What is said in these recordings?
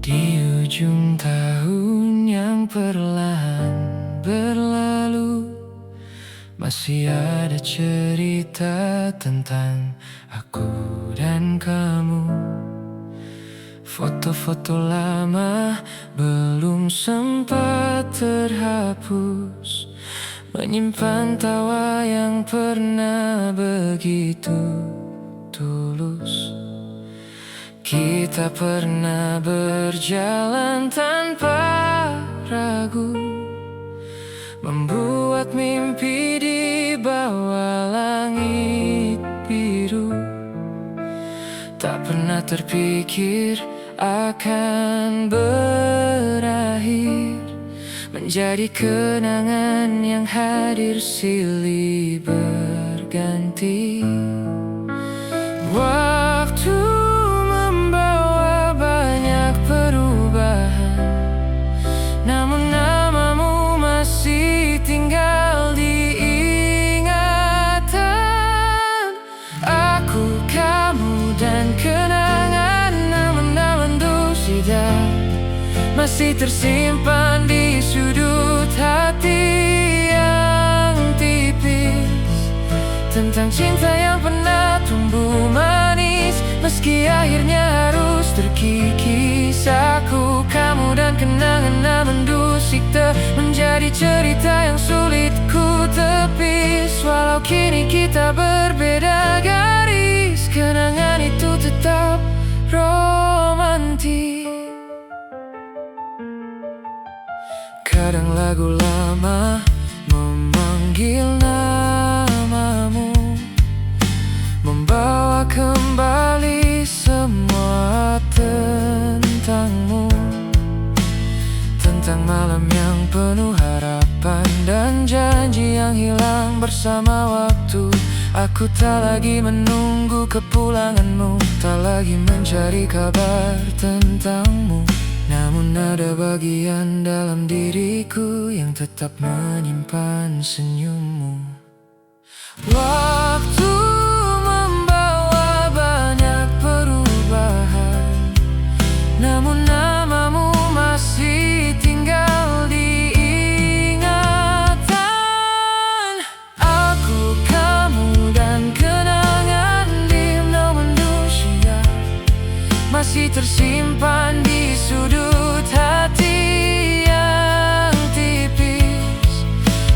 Di ujung tahun yang perlahan berlalu, masih ada cerita tentang aku dan kamu. Foto-foto lama belum sempat terhapus, menyimpan tawa yang pernah begitu tulus. Kita pernah berjalan tanpa ragu, membuat mimpi di bawah langit biru. Tak pernah terpikir akan berakhir, menjadi kenangan yang hadir silih berganti. Waktu membawa banyak perubahan, namun namamu masih tinggal di ingatan. Aku, kamu, dan kenangan, namun sudah masih tersimpan di sudut hati yang tipis. Tentang cinta yang pernah tumbuh manis, meski akhirnya harus terkikis. Aku, kamu, dan kenangan namun sikta menjadi cerita yang sulit ku tepis. Walau kini kita berbeda garis, kenangan itu tetap romantis. Kadang lagu lama memanggil namamu, membawa kembali semua tentangmu. Tentang malam yang penuh harapan dan janji yang hilang bersama waktu. Aku tak lagi menunggu kepulanganmu, tak lagi mencari kabar tentangmu. Namun ada bagian dalam diriku yang tetap menyimpan senyummu. Waktu membawa banyak perubahan, namun namamu masih tinggal di ingatan. Aku, kamu, dan kenangan di manusia masih tersimpan di sudut hati yang tipis.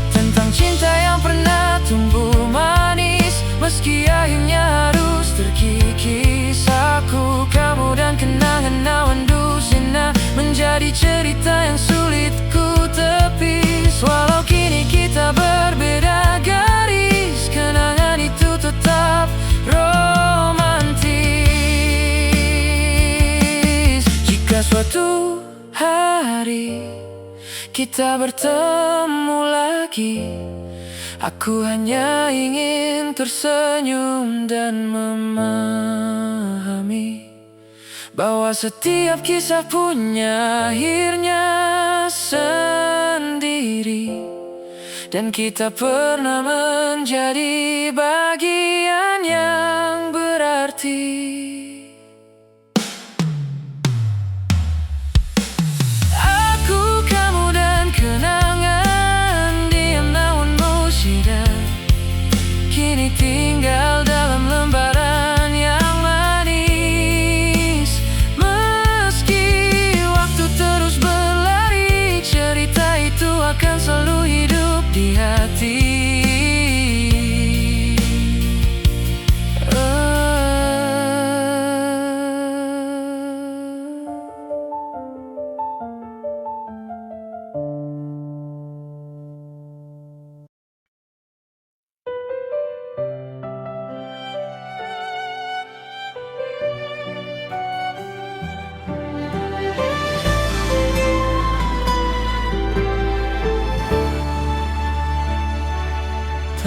Tentang cinta yang pernah tumbuh manis, meski akhirnya harus terkikis. Aku, kamu, dan kenangan nawan dusina menjadi cerita yang sulit ku tepis. Walau kini kita berbeda garis, kenangan itu tetap romantis. Jika suatu hari kita bertemu lagi, aku hanya ingin tersenyum dan memahami bahwa setiap kisah punya akhirnya sendiri, dan kita pernah menjadi bagian yang berarti. Tinggal dalam lembaran yang manis. Meski waktu terus berlari, cerita itu akan selalu hidup di hati.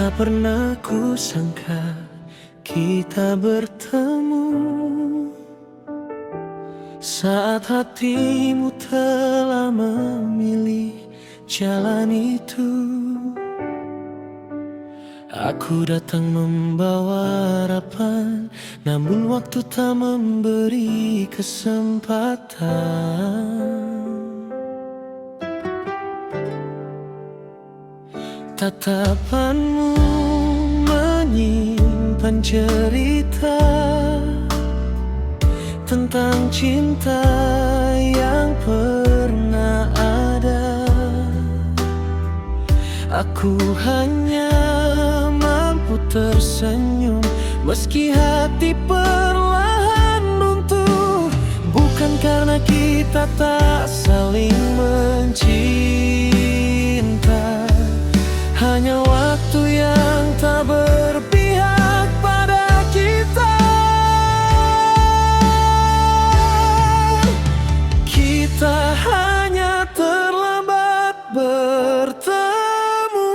Tak pernah ku sangka kita bertemu Saat hatimu telah memilih jalan itu, aku datang membawa harapan, namun waktu tak memberi kesempatan. Tatapanmu menyimpan cerita tentang cinta yang pernah ada. Aku hanya mampu tersenyum meski hati perlahan runtuh. Bukan karena kita tak saling mencinta, hanya waktu yang tak berpihak pada kita. Kita hanya terlambat bertemu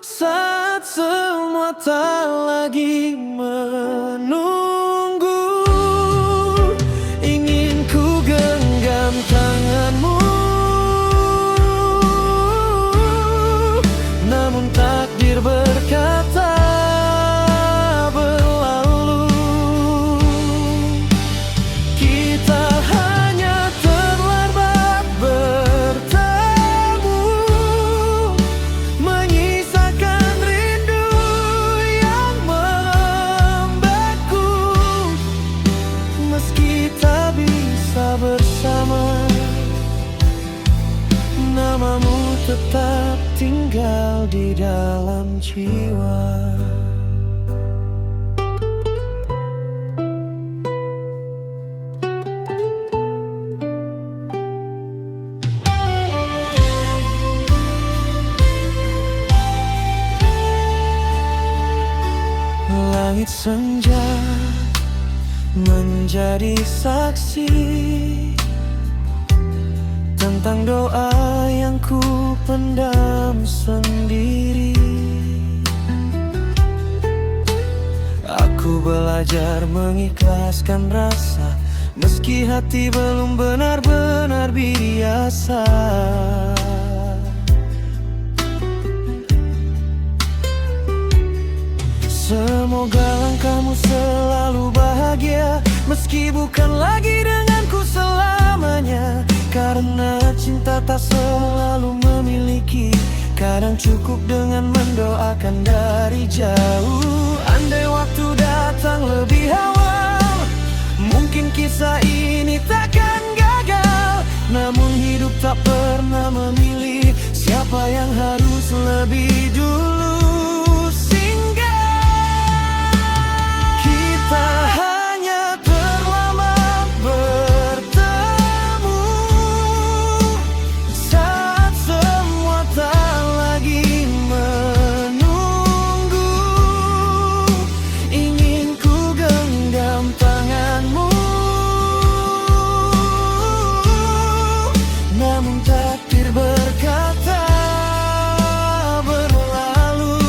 saat semua tak lagi menunggu. Ingin ku genggam tanganmu, namun takdir berkata berlalu. Kita hanya terlambat bertemu, menyisakan rindu yang membeku. Meski tak bisa bersama, namamu tetap tinggal di dalam jiwa. Langit senja menjadi saksi tentang doa yang ku pendam sendiri. Aku belajar mengikhlaskan rasa meski hati belum benar-benar biasa. Semoga langkahmu selalu bahagia, meski bukan lagi denganku selamanya. Karena cinta tak selalu memiliki, kadang cukup dengan mendoakan dari jauh. Andai waktu datang lebih awal, mungkin kisah ini takkan gagal. Namun hidup tak pernah memilih siapa yang harus lebih dulu singgah. Kita hanya terlambat bertemu saat semua tak lagi menunggu. Ingin ku genggam tanganmu, namun takdir berkata berlalu.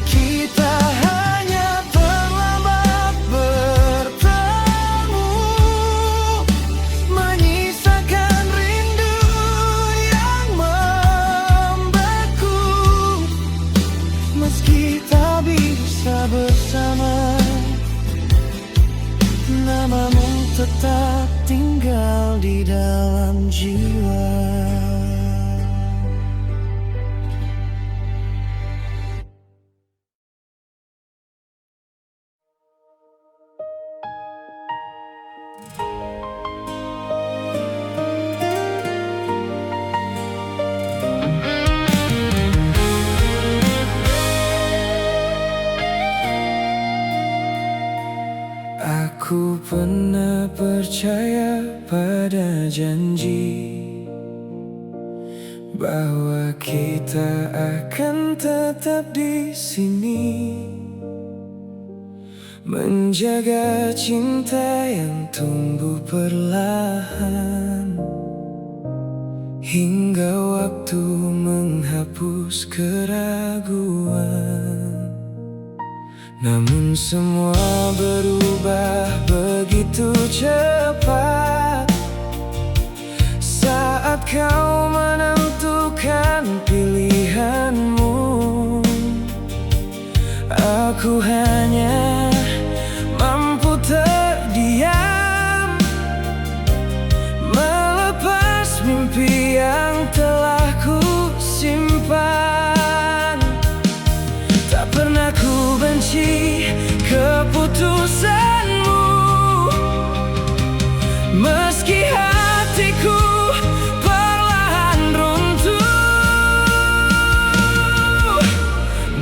Kita hanya terlambat bertemu, menyisakan rindu yang membeku. Meski tak bisa bersama, namamu tetap tinggal di dalam jiwa. Aku pernah percaya pada janji bahwa kita akan tetap di sini, menjaga cinta yang tumbuh perlahan hingga waktu menghapus keraguan. Namun semua berubah cepat. Saat kau menentukan pilihanmu, aku hanya mampu terdiam, melepas mimpi yang telah ku simpan. Tak pernah ku benci keputusanmu, meski hatiku perlahan runtuh.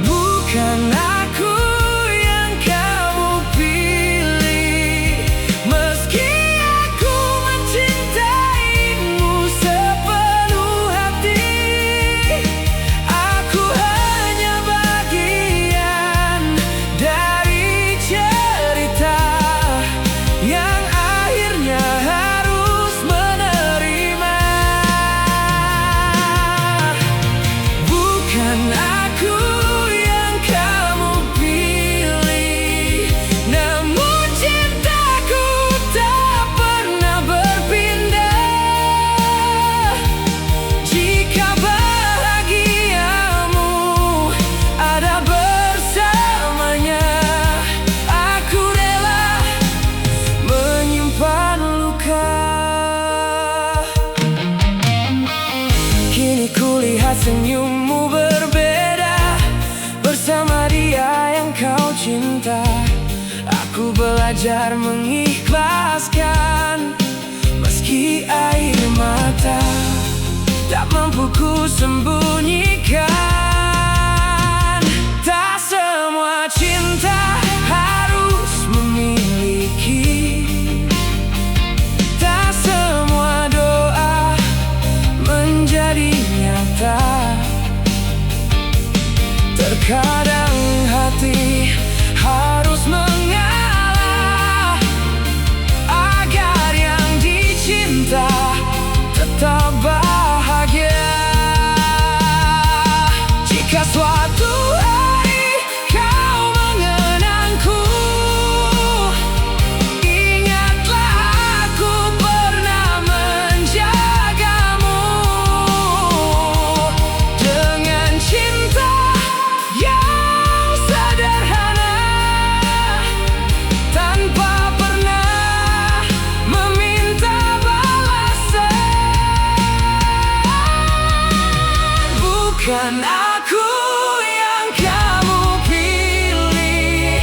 Bukan aku yang kamu pilih, meski aku mencintaimu sepenuh hati. Aku hanya bagian dari cerita yang akhirnya harus menerima. Bukan aku yang kamu pilih, namun cintaku tak pernah berpindah. Jika bahagiamu ada bersamanya, aku rela menyimpan luka. Kini kulihat senyummu berbeda bersama dia yang kau cinta. Aku belajar mengikhlaskan, meski air mata tak mampu ku sembunyikan. Tak semua cinta harus memiliki, tak semua doa menjadi nyata. Terkadang hati harus mengalah agar yang dicinta tetap bahagia. Jika suatu hari kau mengenangku, ingatlah aku pernah menjagamu dengan cinta yang sederhana, tanpa pernah meminta balasan. Bukan aku yang kamu pilih,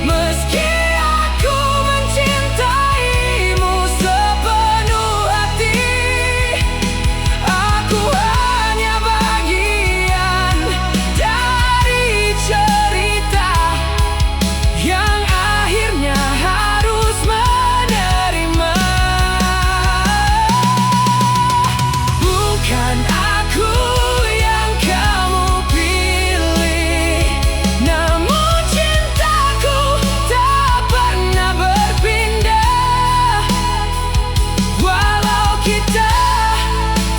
meski aku mencintaimu sepenuh hati. Aku hanya bagian dari cerita yang akhirnya harus menerima. Bukan aku yang kamu pilih, namun cintaku tak pernah berpindah. Walau kita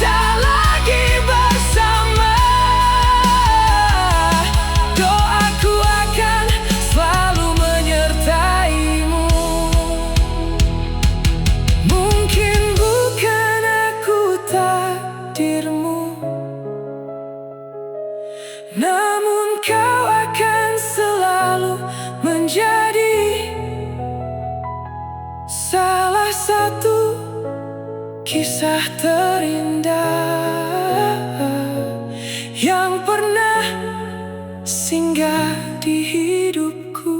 tak lagi bersama, doaku akan selalu menyertaimu. Mungkin bukan aku takdirmu, namun kau akan selalu menjadi salah satu kisah terindah yang pernah singgah di hidupku.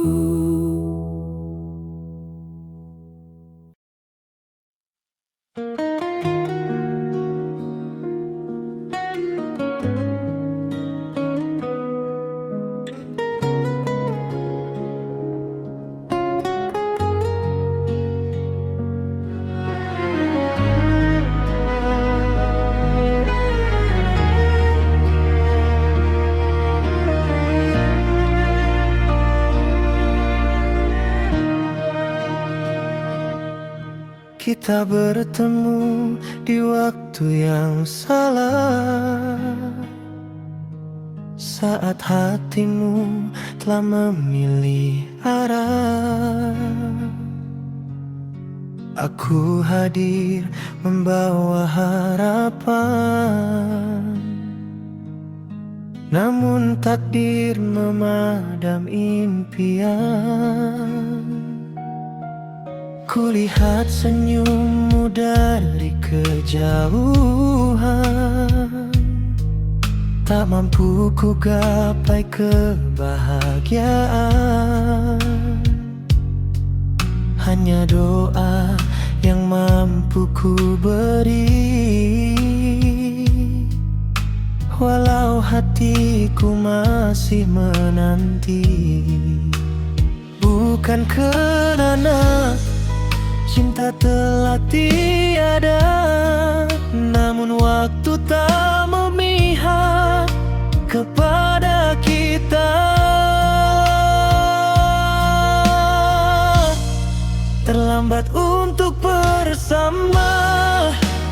Kita bertemu di waktu yang salah, saat hatimu telah memilih arah. Aku hadir membawa harapan, namun takdir memadam impian. Kulihat senyummu dari kejauhan, tak mampu ku gapai kebahagiaan. Hanya doa yang mampu ku beri, walau hatiku masih menanti. Bukan kerana cinta telah tiada, namun waktu tak memihak kepada kita. Terlambat untuk bersama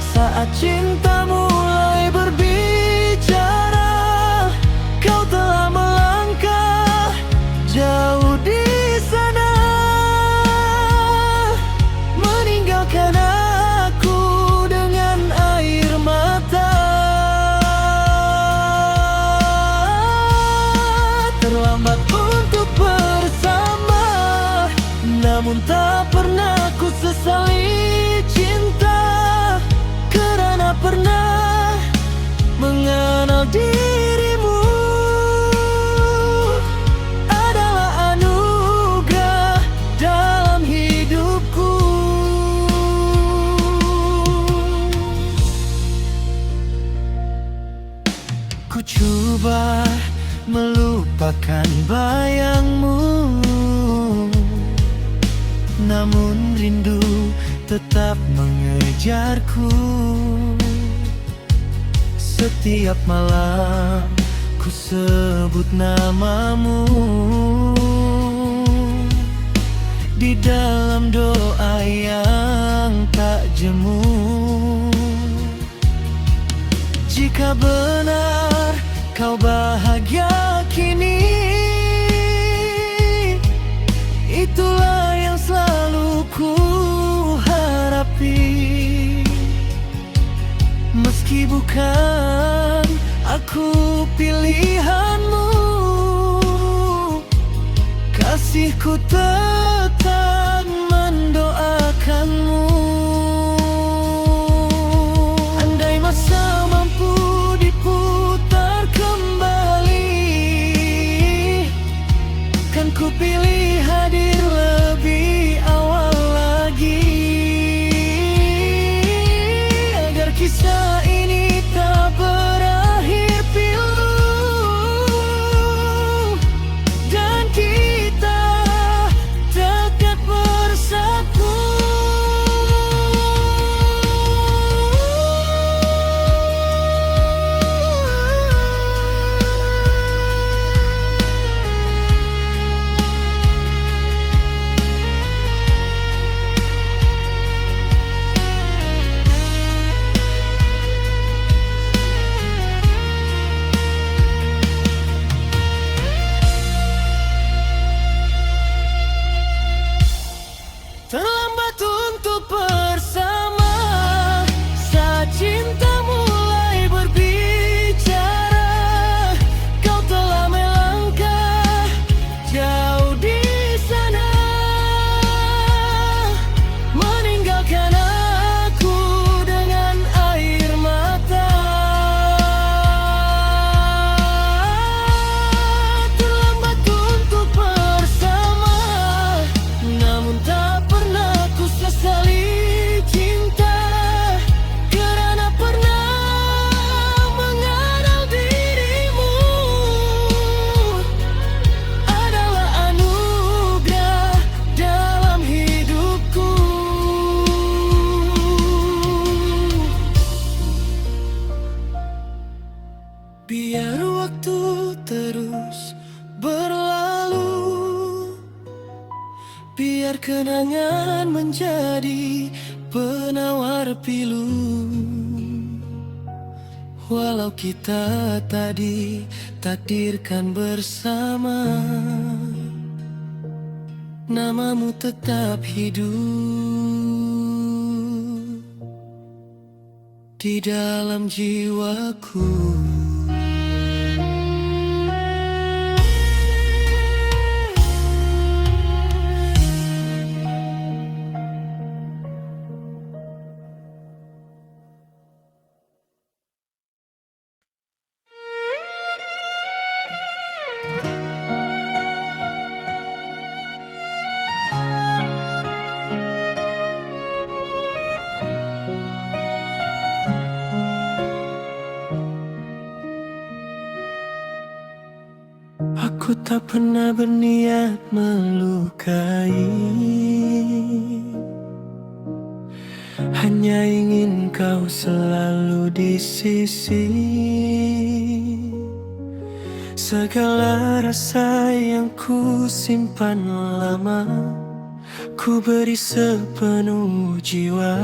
saat cinta mulai berbicara. Kau telah melangkah jauh di sana, meninggalkan aku dengan air mata. Terlambat untuk bersama, namun tak pernah ku sesali cinta, kerana pernah mengenal dirimu adalah anugerah dalam hidupku. Ku coba melupakan bayangmu, namun rindu tetap mengejarku. Setiap malam ku sebut namamu di dalam doa yang tak jemu. Jika benar kau bahagia kini, itulah yang selalu ku harapi. Meski bukan aku pilihanmu, kasihku tetap mendoakanmu. Andai masa mampu diputar kembali, kan ku pilih hadir lebih awal lagi, agar kisah ini tak berakhir pilu dan kita dekat bersatu. Terlambat untuk bersama saat cinta mulai berbicara. Kau telah melangkah jauh di sana, meninggalkan aku dengan air mata. Terlambat untuk bersama, namun tak pernah ku sesali cinta, kerana pernah mengenal dirimu adalah anugerah dalam hidupku. Biar waktu terus berlalu, biar kenangan menjadi penawar pilu. Walau kita tadi takdirkan bersama, namamu tetap hidup. di dalam jiwaku. Aku tak pernah berniat melukai, hanya ingin kau selalu di sisi. Segala rasa yang ku simpan lama, ku beri sepenuh jiwa.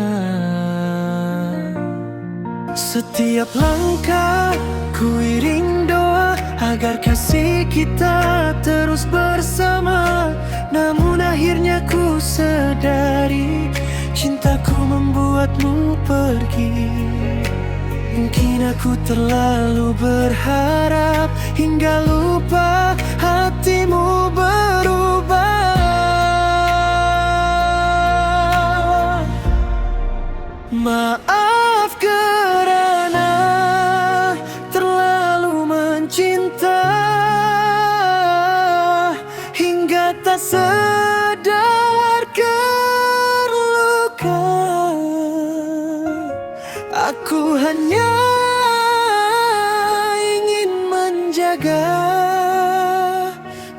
Setiap langkah ku iring doa agar kasih kita terus bersama. Namun akhirnya ku sadari cintaku membuatmu pergi. Mungkin aku terlalu berharap hingga lupa hatimu berubah. Maaf kerana terlalu mencinta hingga tak sadar terluka. Aku hanya ingin menjaga,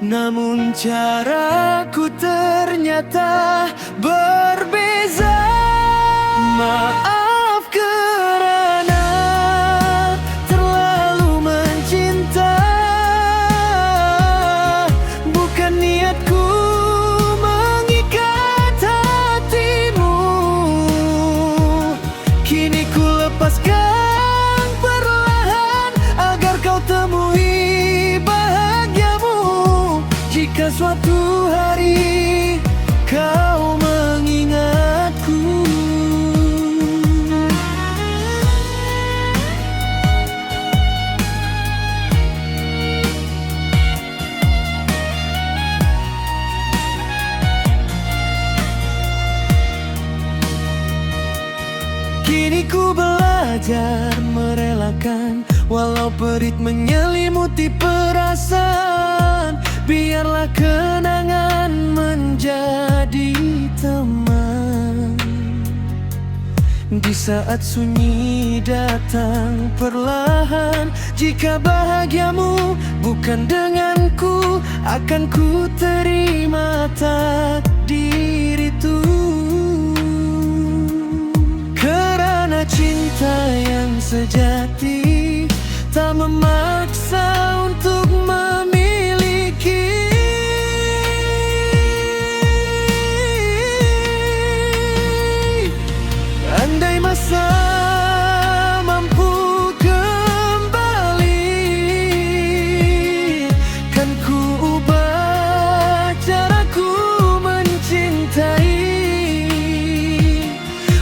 namun caraku ternyata berbeza. Maaf kerana terlalu mencinta, bukan niatku mengikat hatimu. Kini ku lepaskan perlahan agar kau temui bahagiamu. Jika suatu hari kau mengingatku. Kini ku belajar merelakan, walau perit menyelimuti perasaan. Biarlah kenangan menjadi teman. Di saat sunyi datang perlahan, jika bahagiamu bukan denganku, akan ku terima takdir itu. Karena cinta yang sejati tak memaksa untuk memiliki. Andai masa mampu kembali, kan ku ubah caraku mencintai.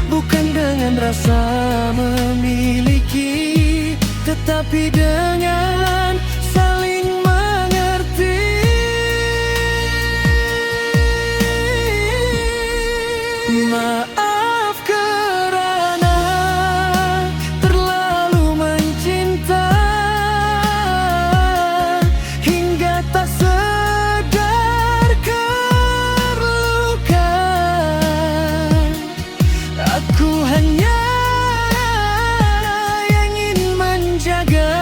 Bukan dengan rasa memiliki, tetapi dengan saling mengerti. Maaf kerana terlalu mencinta hingga tak sadar terluka. Aku hanya ingin menjaga,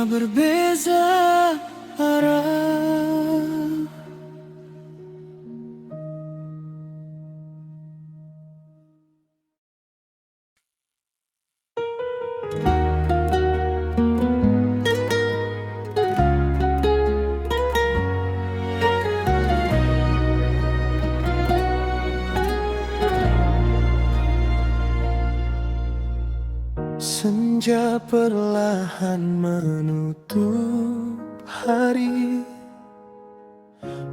berbeza arah. Senja perlahan menutup hari,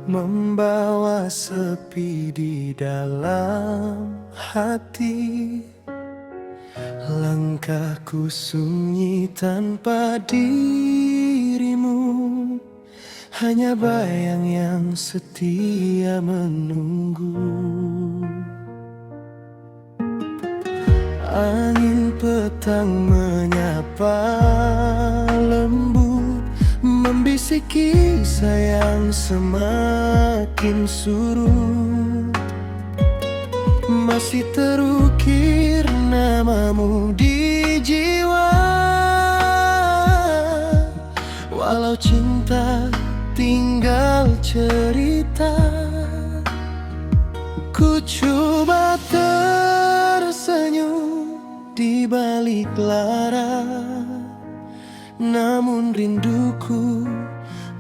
membawa sepi di dalam hati. Langkahku sunyi tanpa dirimu, hanya bayang yang setia menunggu. Angin petang menyapa lembut, membisiki sayang semakin surut. Masih terukir namamu di jiwa, walau cinta tinggal cerita. Ku coba tersenyum di balik lara, namun rinduku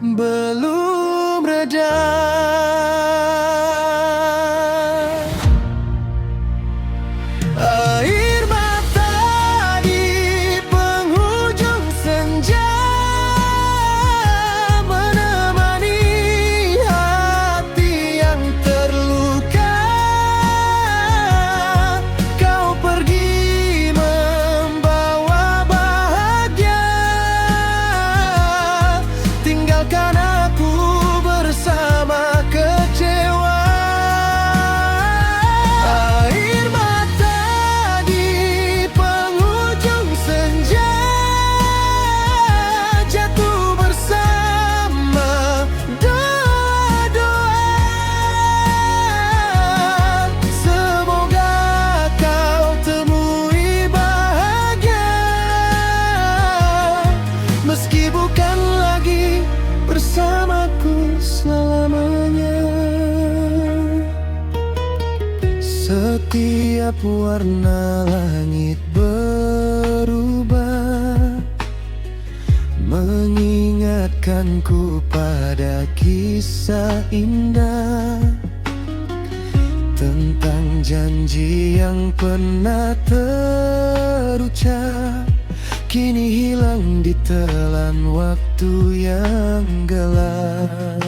belum reda. Air mata di penghujung senja menemani hati yang terluka. Kau pergi membawa bahagia, tinggalkan aku bersama kecewa. Air mata di penghujung senja jatuh bersama doa-doa. Semoga kau temui bahagia, meski bukan lagi bersamaku selamanya. Setiap warna langit berubah, mengingatkanku pada kisah indah tentang janji yang pernah terucap, kini hilang ditelan waktu yang gelap.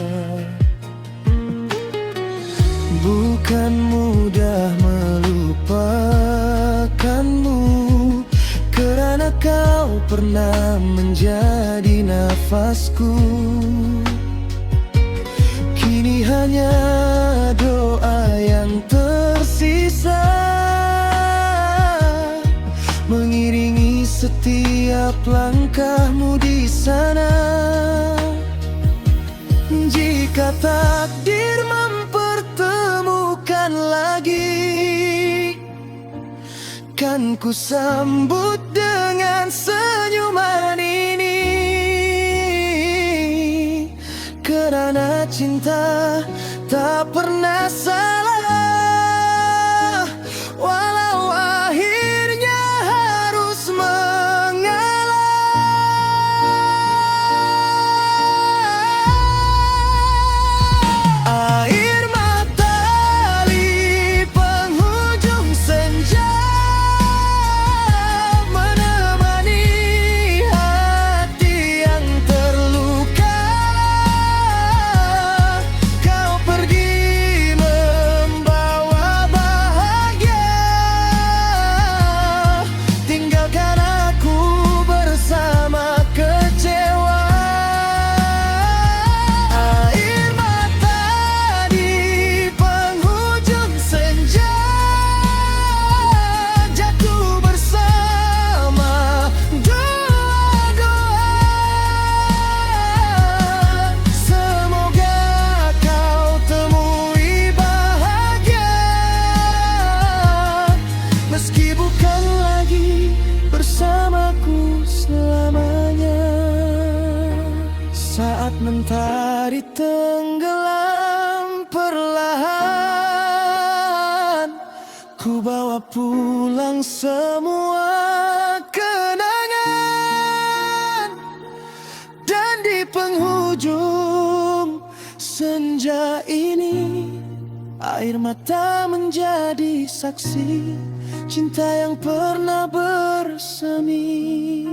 Bukan mudah melupakanmu, karena kau pernah menjadi nafasku. Kini hanya doa yang tersisa, mengiringi setiap langkahmu di sana. Jika takdir mempertemukan lagi, kan ku sambut dengan senyuman ini. Karena cinta tak pernah salah, walau akhirnya harus mengalah. Air mata di penghujung senja menemani Mentari tenggelam perlahan, ku bawa pulang semua kenangan. Dan di penghujung senja ini, air mata menjadi saksi cinta yang pernah bersemi.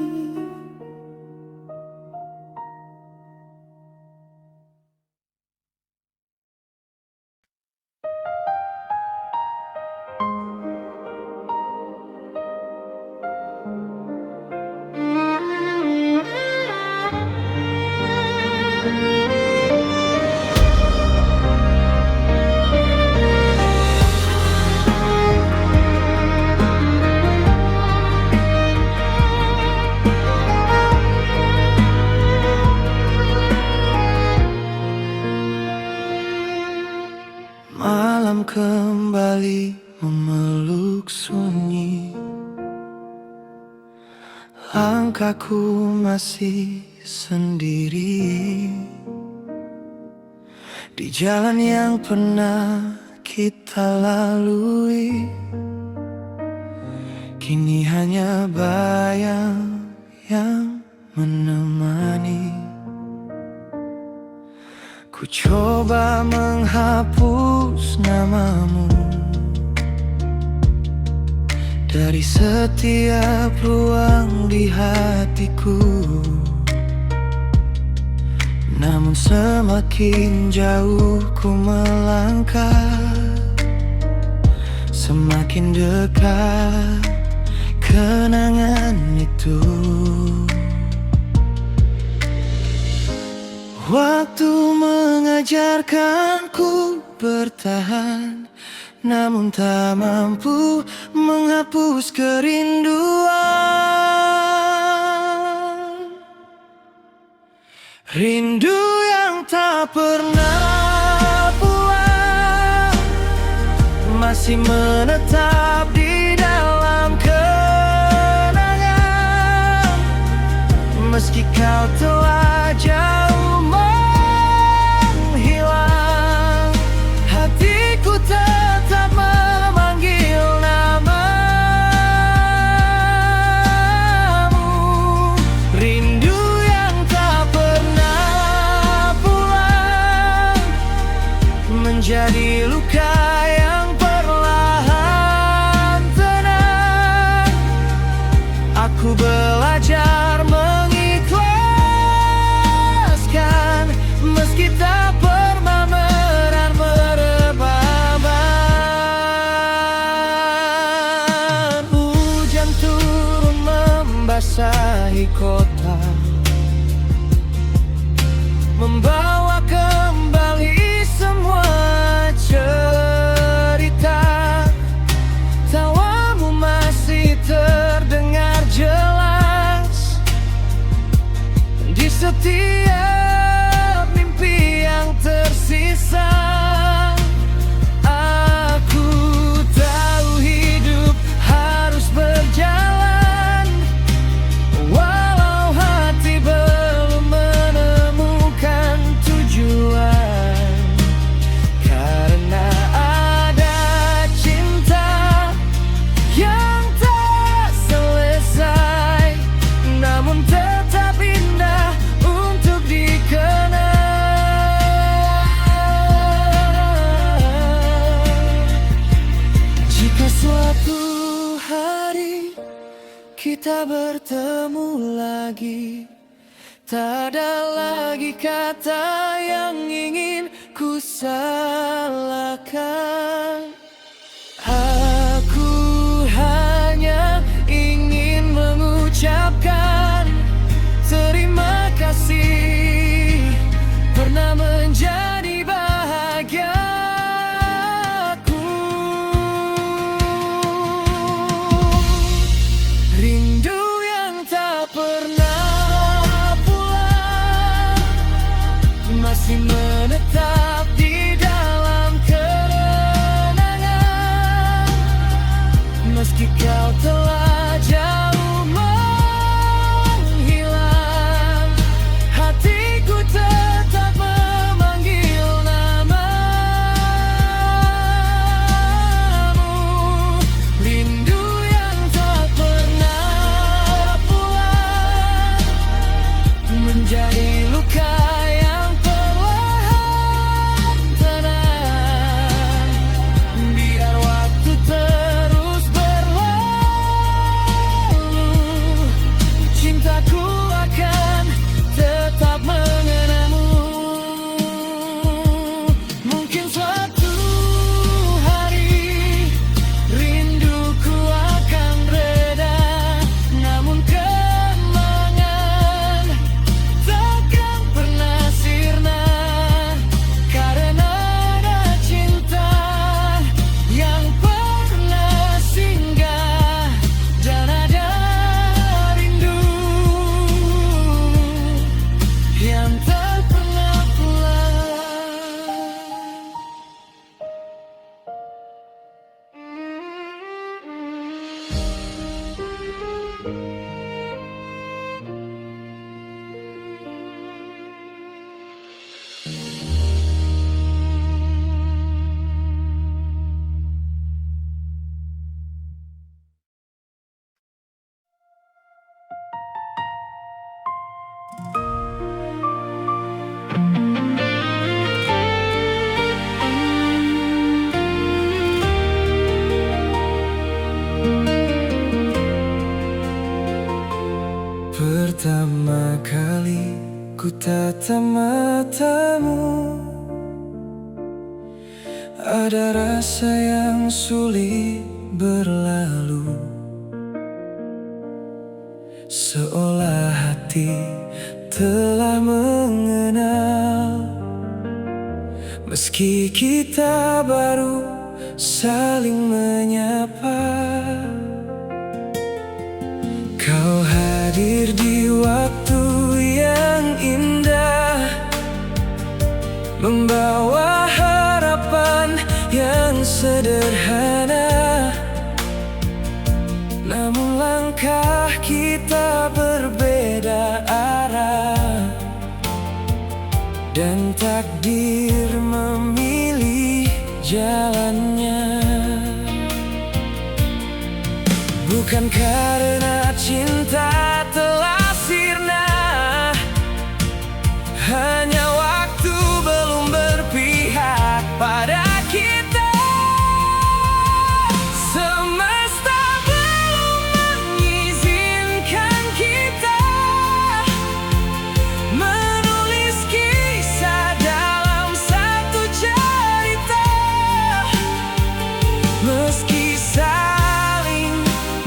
Malam kembali memeluk sunyi, langkahku masih sendiri di jalan yang pernah kita lalui. Kini hanya bayang yang menemani. Ku coba menghapus namamu dari setiap ruang di hatiku, namun semakin jauh ku melangkah, semakin dekat kenangan itu. Waktu mengajarkanku bertahan, namun tak mampu menghapus kerinduan. Rindu yang tak pernah pulang masih menetap di dalam kenangan. Meski kau telah jauh menghilang, hatiku tetap memanggil namamu. Rindu yang tak pernah pulang menjadi luka yang perlahan tenang. Aku belajar mengikhlaskan meski tak pernah berbaban. Hujan turun membasahi kota, membawa kembali semua cerita. Tawamu masih terdengar jelas di setiap mimpi yang tersisa. Aku tahu hidup harus berjalan, walau hati belum menemukan tujuan. Karena ada cinta yang tak selesai, namun tetap indah untuk dikenang. Jika suatu hari kita bertemu lagi, tak ada lagi kata yang ingin ku salahkan. Aku hanya ingin mengucapkan terima kasih pernah menjadi bahagiaku. Rindu yang tak pernah pulang masih menetap di dalam kenangan. Meski kau telah jauh menghilang, hatiku tetap Pertama kali ku tatap matamu, ada rasa yang sulit berlalu, seolah hati telah mengenal. Meski kita baru saling menyapa, kau hadir di waktu yang indah, membawa harapan yang sederhana. Namun langkah kita berbeda arah, dan takdir memilih jalannya. Bukan karena cinta telah sirna, hanya waktu belum berpihak pada kita. Semesta belum mengizinkan kita menulis kisah dalam satu cerita. Meski saling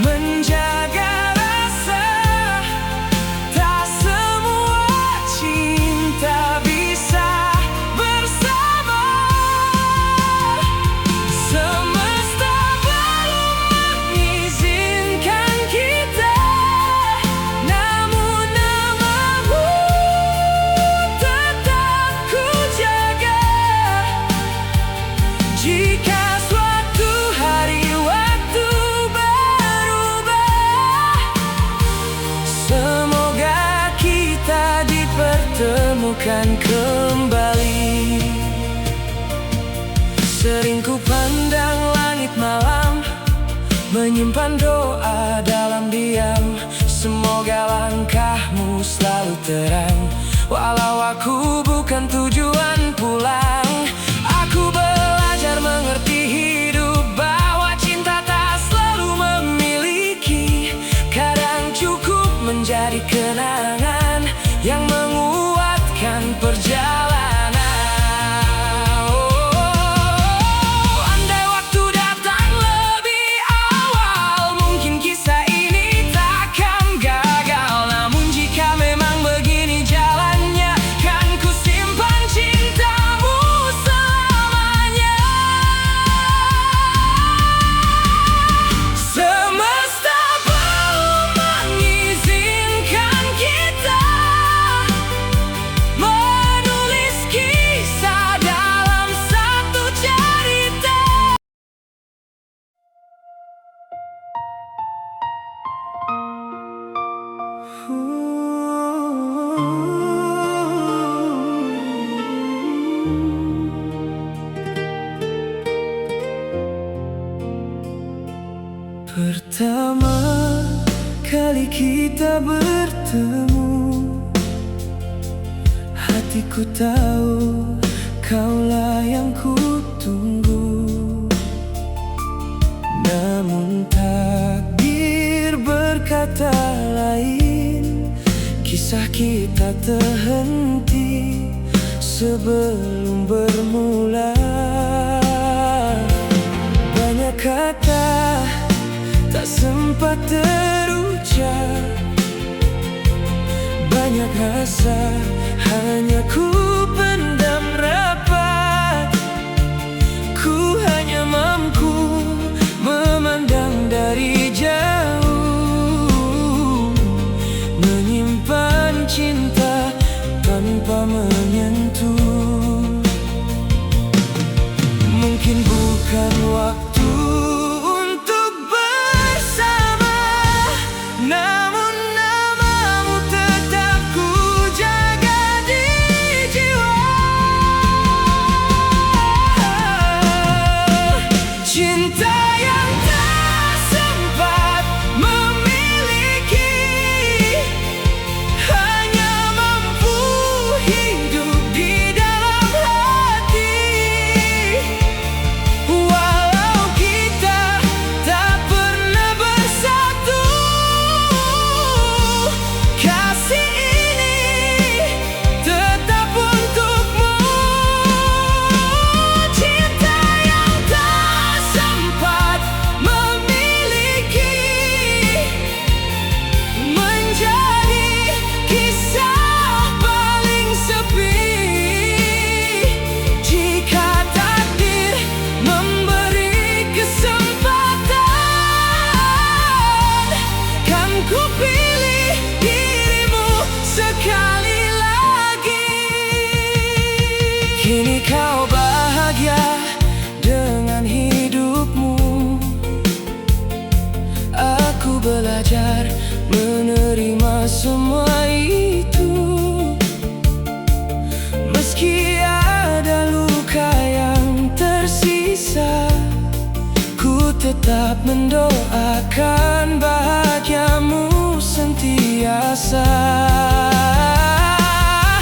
menjaga rasa, tak semua cinta bisa bersama. Semesta belum mengizinkan kita, namun namamu tetap ku jaga. Jika suatu hari waktu berubah, semoga kita dipertemukan kembali. Sering ku pandang langit malam, menyimpan doa dalam diam. Semoga langkahmu selalu terang, walau aku bukan tujuan pulang. Aku belajar mengerti hidup, bahwa cinta tak selalu memiliki. Kadang cukup menjadi kenangan yang menguatkan perjalanan. Andai waktu datang lebih awal, mungkin kisah ini takkan gagal. Namun jika memang begini jalannya, kan ku simpan cintamu selamanya. Semesta belum mengizinkan kita menulis kisah dalam satu cerita. Pertama kali kita bertemu, hatiku tahu kaulah yang ku tunggu. Namun takdir berkata lain, kisah kita terhenti sebelum bermula. Banyak kata tak sempat terucap, banyak rasa hanya ku pendam rapat. Ku hanya mampu memandang dari jauh, menyimpan cinta tanpa menyentuh. Mungkin bukan waktu untuk bersama, namun namamu tetap ku jaga di semua itu. Meski ada luka yang tersisa, ku tetap mendoakan bahagiamu sentiasa.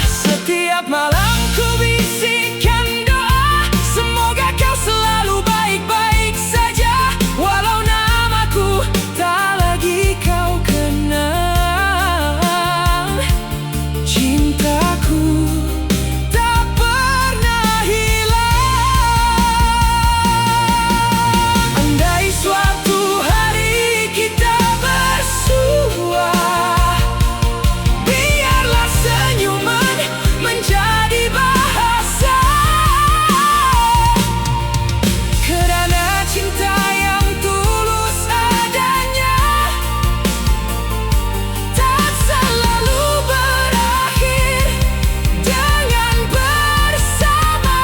Setiap malam ku bisikkan doa, semoga kau selalu baik-baik saja. Walau namaku tak lagi kau kenal, cintaku tak pernah hilang. Andai suatu hari kita bersua, biarlah senyuman menjadi bahasa. Kerana cinta yang tulus adanya tak selalu berakhir dengan bersama.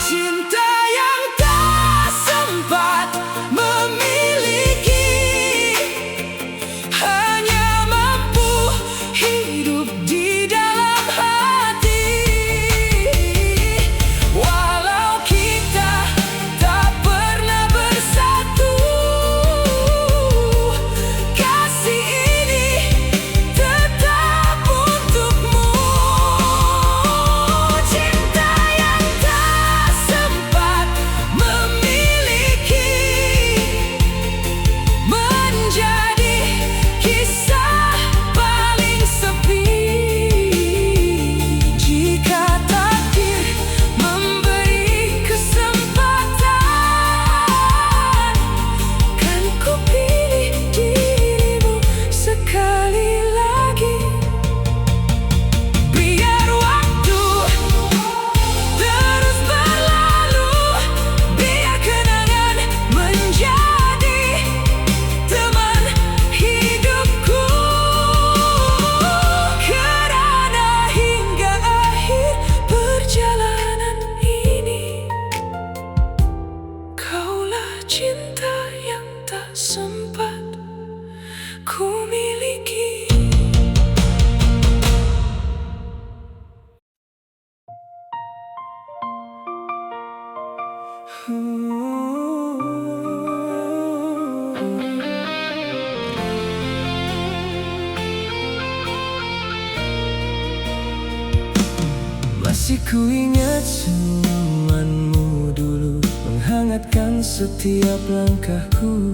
Cinta yang tak sempat memiliki, hanya mampu hidup di dalam hati. Walau kita tak pernah bersatu, kasih ini tetap untukmu. Cinta yang tak sempat memiliki menjadi kisah paling sepi. Jika takdir memberi kesempatan, kan ku pilih dirimu sekali lagi. Biar waktu terus berlalu, biar kenangan menjadi teman hidupku. Kerana hingga akhir perjalanan ini, kaulah cinta yang tak sempat ku miliki. Masih ku ingat senyumanmu dulu, menghangatkan setiap langkahku.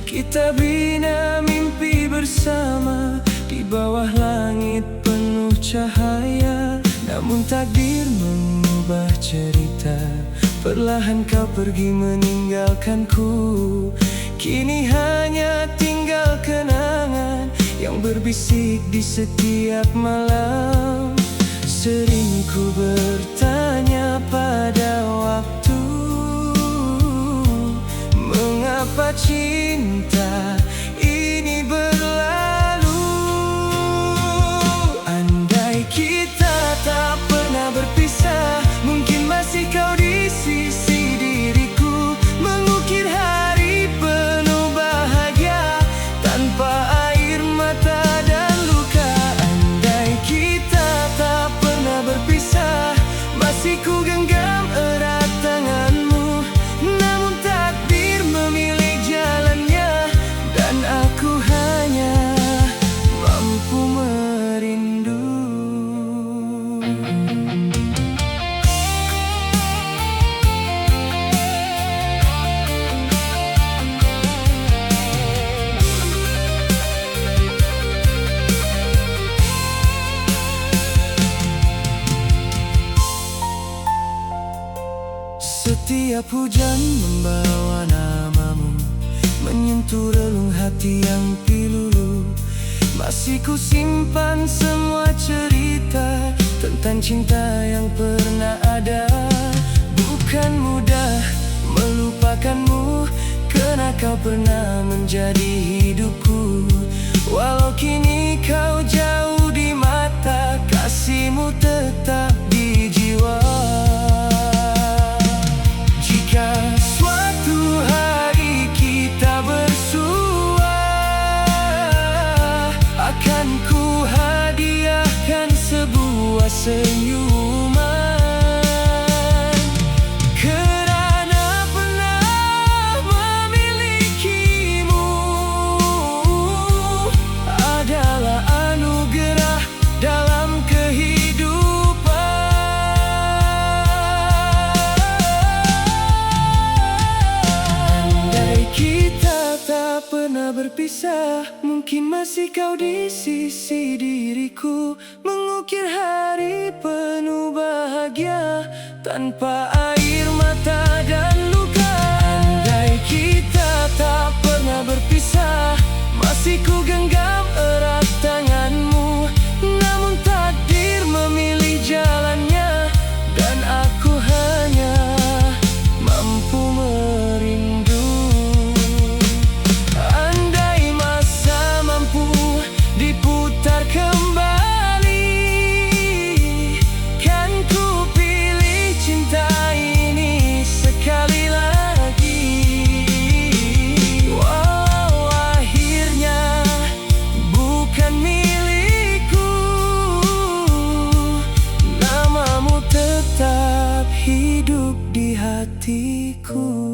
Kita bina mimpi bersama di bawah langit penuh cahaya. Namun takdir mengubah cerita, perlahan kau pergi meninggalkanku. Kini hanya tinggal kenangan yang berbisik di setiap malam. Sering ku bertanya pada waktu, mengapa cinta ini berlalu? Andai kita tak pernah berpisah, mungkin masih kau di sisi diriku, mengukir hari penuh bahagia tanpa air mata dan luka. Andai kita tak pernah berpisah, masih ku genggam erat tanganmu. Namun takdir memilih jalannya, dan aku hanya mampu merindu. Setiap hujan membawa namamu, menyentuh relung hati yang pilu. Masih ku simpan semua cerita tentang cinta yang pernah ada. Bukan mudah melupakanmu, karena kau pernah menjadi hidupku. Walau kini kau jauh di mata, kasihmu tetap di jiwa. Jika suatu hari kita bersua, senyuman. Kerana pernah memilikimu adalah anugerah dalam kehidupan. Andai kita tak pernah berpisah, mungkin masih kau di sisi diriku, mengukir hari penuh bahagia tanpa air mata dan luka. Andai kita tak pernah berpisah, masih ku genggam erat tanganmu, namun takdir memilih jalannya dan aku hanya mampu merindu. Andai masa mampu diputar kembali, kan ku pilih cinta ini sekali lagi. Walau akhirnya bukan milikku, namamu tetap hidup di hatiku.